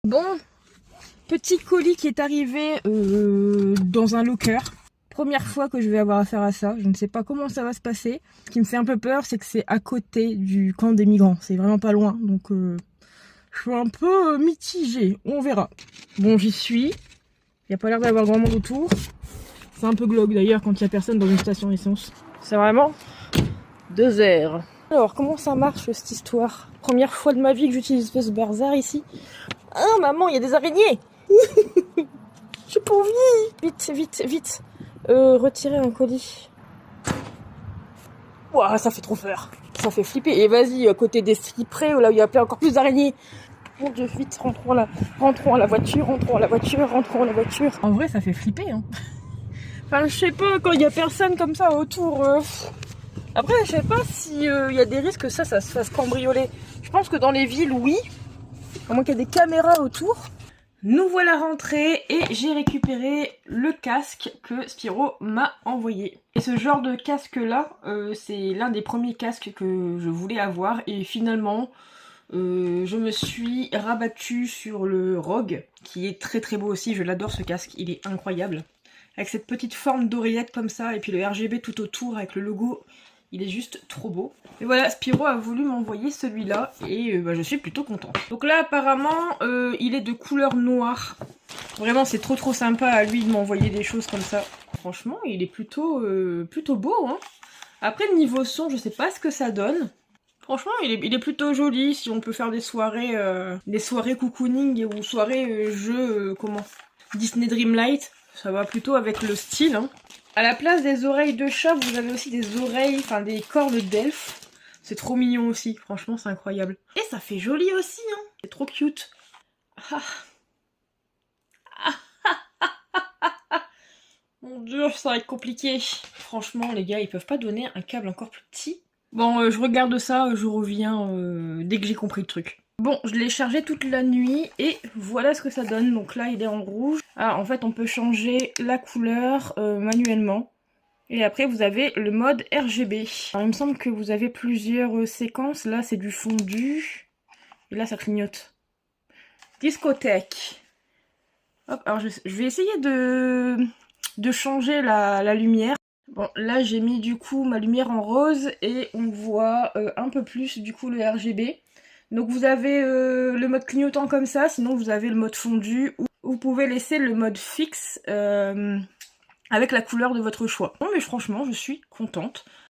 Bon, petit colis qui est arrivé dans un locker. Première fois que je vais avoir affaire à ça. Je ne sais pas comment ça va se passer. Ce qui me fait un peu peur, c'est que c'est à côté du camp des migrants. C'est vraiment pas loin. Donc je suis un peu mitigée. On verra. Bon, j'y suis. Il n'y a pas l'air d'avoir grand monde autour. C'est un peu glauque d'ailleurs quand il n'y a personne dans une station essence. C'est vraiment 2 heures. Alors, comment ça marche cette histoire? Première fois de ma vie que j'utilise ce bazar ici. Ah maman, il y a des araignées. J'ai pas envie. Vite, vite, vite. Retirer un colis. Ouah, ça fait trop peur. Ça fait flipper. Et vas-y, à côté des cyprès, là où il y a plein encore plus d'araignées. Mon Dieu, vite, rentrons à la voiture, rentrons à la voiture, rentrons à la voiture. En vrai, ça fait flipper, hein. Enfin, je sais pas, quand il y a personne comme ça autour. Après, je sais pas si y a des risques que ça se fasse cambrioler. Je pense que dans les villes, oui. À moins qu'il y ait des caméras autour. Nous voilà rentrés et j'ai récupéré le casque que Spiro m'a envoyé. Et ce genre de casque là, c'est l'un des premiers casques que je voulais avoir et finalement je me suis rabattue sur le Rogue qui est très très beau aussi, je l'adore ce casque, il est incroyable. Avec cette petite forme d'oreillette comme ça et puis le RGB tout autour avec le logo. Il est juste trop beau. Et voilà, Spiro a voulu m'envoyer celui-là et je suis plutôt contente. Donc là, apparemment, il est de couleur noire. Vraiment, c'est trop sympa à lui de m'envoyer des choses comme ça. Franchement, il est plutôt beau, hein. Après, niveau son, je sais pas ce que ça donne. Franchement, il est plutôt joli si on peut faire des soirées cocooning ou soirées jeux, Disney Dreamlight. Ça va plutôt avec le style, hein. À la place des oreilles de chat, vous avez aussi des oreilles, enfin des cornes d'elfe. C'est trop mignon aussi, franchement c'est incroyable. Et ça fait joli aussi, hein. C'est trop cute. Ah. Mon Dieu, ça va être compliqué. Franchement les gars, ils peuvent pas donner un câble encore plus petit. Bon, je regarde ça, je reviens dès que j'ai compris le truc. Bon, je l'ai chargé toute la nuit et voilà ce que ça donne. Donc là, il est en rouge. Ah, en fait, on peut changer la couleur manuellement. Et après, vous avez le mode RGB. Alors, il me semble que vous avez plusieurs séquences. Là, c'est du fondu. Et là, ça clignote. Discothèque. Hop, alors je vais essayer de changer la lumière. Bon, là, j'ai mis du coup ma lumière en rose et on voit un peu plus du coup le RGB. Donc vous avez le mode clignotant comme ça, sinon vous avez le mode fondu ou vous pouvez laisser le mode fixe avec la couleur de votre choix. Non mais franchement je suis contente.